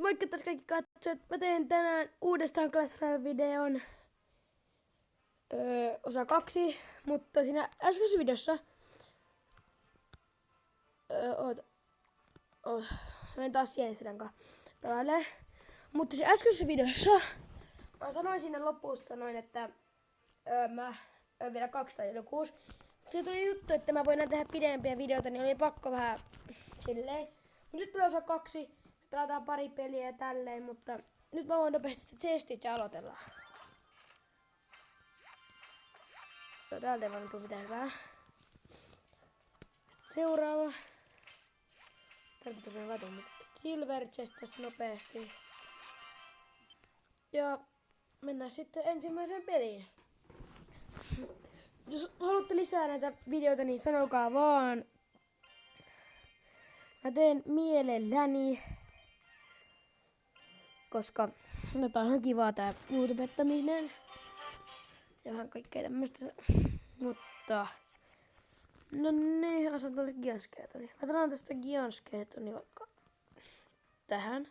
Moikka taas kaikki katsojat. Mä teen tänään uudestaan Clash Royale-videon osa 2, mutta siinä äskeisessä videossa menen taas Sienisterän kanssa pelailee. Mutta siinä äskeisessä videossa mä sanoin siinä lopussa että mä vielä 2 tai elokuussa. Se tuli juttu, että mä voin tehdä pidempiä videoita, niin oli pakko vähän silleen. Mut nyt tulee osa 2. Pelataan pari peliä ja tälleen, mutta nyt mä voin nopeasti sitä chestit ja aloitellaan. Täältä ei vaan mitään hyvää. Seuraava. Täältä tosiaan katsoa mitä. Silver chest tästä nopeasti. Ja mennään sitten ensimmäiseen peliin. Jos haluatte lisää näitä videoita, niin sanokaa vaan. Mä teen mielelläni. Koska tää on ihan kivaa tää YouTubettaminen. Ja vähän kaikkea tämmöstä. Mutta no niin, asan tällaista Giant-skeletonia. Laitetaan tästä Giant-skeletonia vaikka tähän.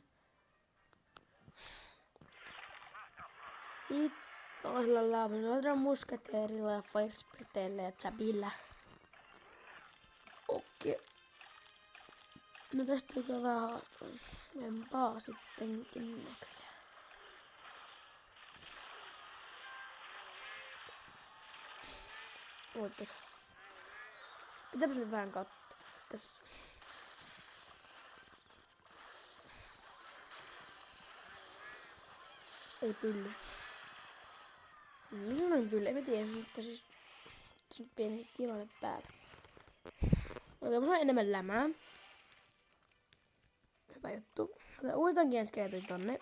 Sitten toisella laavalla laitetaan Musketeerilla ja Firespiriteillä ja Zabilla. Okei. No tästä tuli kyllä vähän haastavampaa sittenkin näköjään. Oikees. Pitääpä nyt vähän katsoa tässä. Ei pylly. Millainen pylly? En mä tiedä, mutta siis tässä on pieni tilanne päällä. Okei, mä saan enemmän lämää. Hyvä juttu. Otetaan uudestaan Giant-skeleton tonne.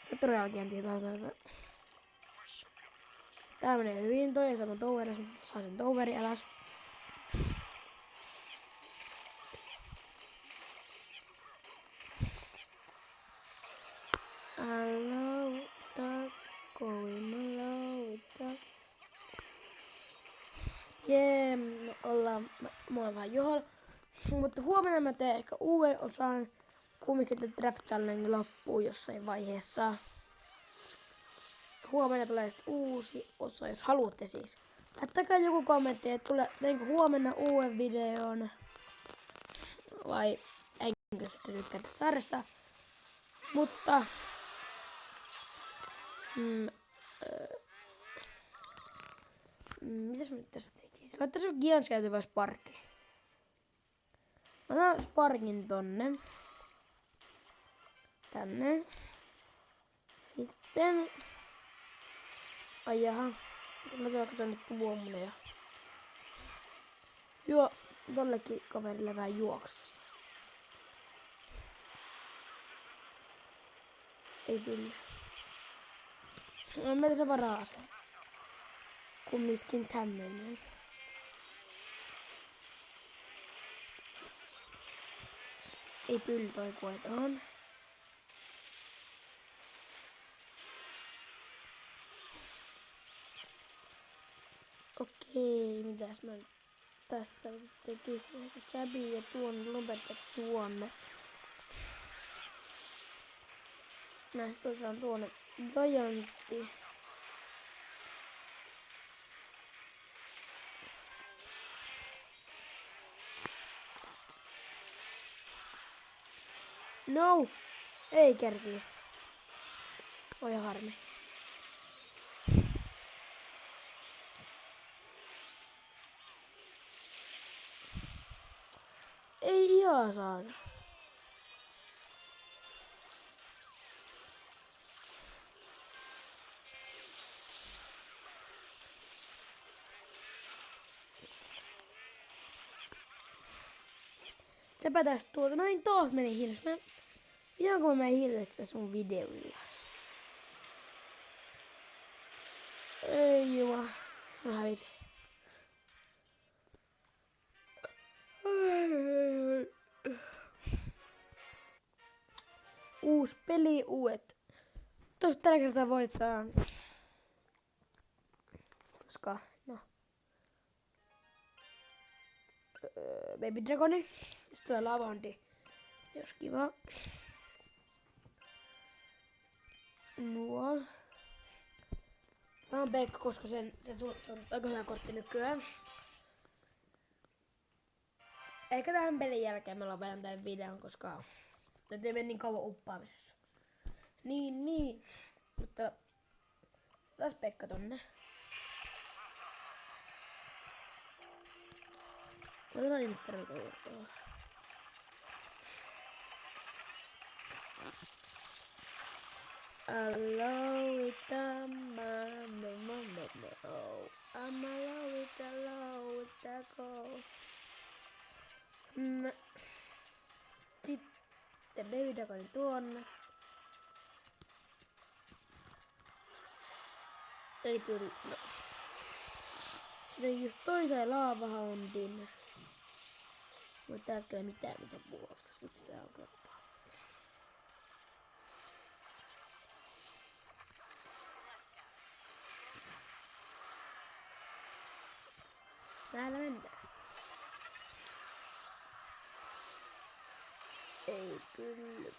Se on todellakin hyvä. Tää menee hyvin toi ja sama toweri. Saa sen toweri alas. Jee, me ollaan vähän joholla. Mutta huomenna mä teen ehkä uuden osan. Kumminkin Draft Challenge loppuu jossain vaiheessa. Huomenna tulee sitten uusi osa, jos haluatte siis. Laittakaa joku kommentti, että teenkö huomenna uuden videon. Vai enkö sitten tykkää tästä sarjasta. Mutta mitäs mä nyt tässä tekisin? Laittaisiko Giant-skeleton vai Sparki? Mä otan Sparkin tonne. Tänne. Sitten ai jaha. Mä teen vaikka tonne tuommoinen. Joo, tollekin kaverille vähän juoksusta. Ei kyllä. No meitä se varaa se. Kumminkin tämmöinen. Ei pylly toi kuetaan. Okei, mitäs mä nyt tässä tekisin? Ehkä Jabi ja tuonne, Lumberjack tuonne. Näistä otetaan tuonne Giantti. No! Ei kerkiä. Oi harmi. Ei ihan saada. Sepä tästä tuolta. Noin taas meni hiljaksi. Ihan kun mä menen hiljaksi sun videoilla. Ei juma. Mä hävisin. Uusi peli, uudet. Tosta tällä kertaa voittaa. Koska, no. Baby Dragoni. Sitten tulee Lavandi. Jos kiva. nuo. Mä oon Pekka, koska se on aika hyvä kortti nykyään. Ehkä tähän pelin jälkeen mä lopetan tämän videon, koska me teemme niin kauan uppaamisessa. Niin. Mutta taas Pekka tonne. Otetaan Inferno Towertoa. Allow it, I'm allow it, go. Sitten Baby Dragonin tuonne. Ei pyri, no. Sitten just toiseen laavahoundin. Mutta täältä ei mitään mitä puolustas. Vitsi tää on kyllä paha. Täällä mennään. Ei pyllö.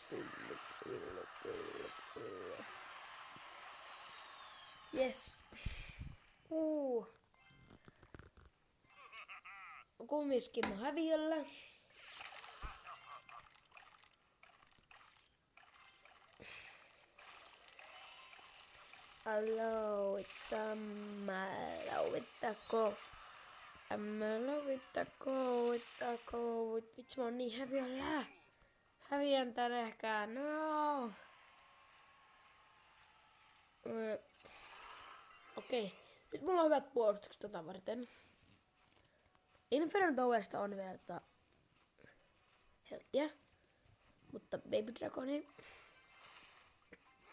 Yes. Kumminkin mä häviöllä. Allow it, vitsi mä oon niin häviöllä. Häviän tän ehkä, no. Okei, nyt mulla on hyvät puolustukset tota varten. Inferno Towersta on vielä helttiä. Mutta Baby Dragoni.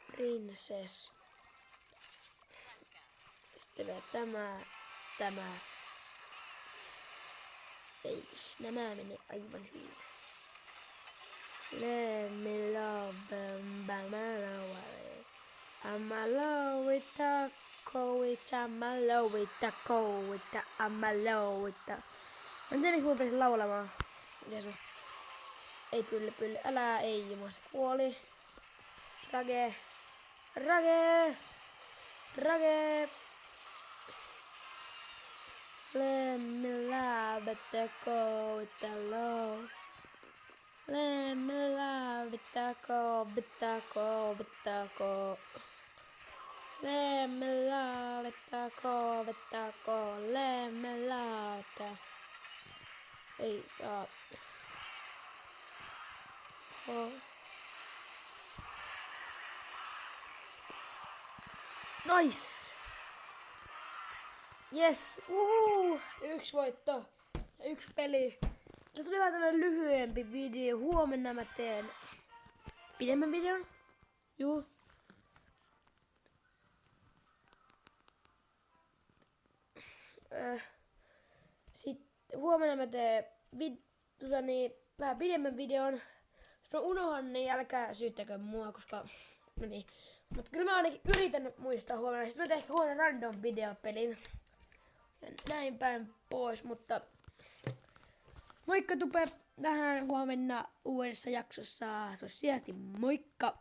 Princess. Sitten vielä tämä. Eiks, nämä menee aivan hyvin. Let me love them, I'm alone with the cold, I'm alone with the cold, I'm alone with the... Mä en tiedä, miksi mun pitäisi laulamaan. Mitäs mä? Ei pylle, älä, ei jumala, se kuoli. Rage. Let me love with the cold, with the love. Let me love with the cold, with the cold, with the cold. Let me love with the cold, with the cold. Let me love the... Ei saa. Oh. Nice! Yes! Yksi voitto. 1 peli. Se tuli vähän tällainen lyhyempi video. Huomenna mä teen pidemmän videon. Juu. Sitten huomenna mä teen vähän pidemmän videon. Jos mä unohan, niin älkää syyttäkö mua, koska... No niin. Mutta kyllä mä ainakin yritän muistaa huomenna. Sitten mä teen ehkä huomenna random videopelin. Ja näin päin pois, mutta... Moikka Tupe! Nähdään huomenna uudessa jaksossa. Se on sijasti moikka!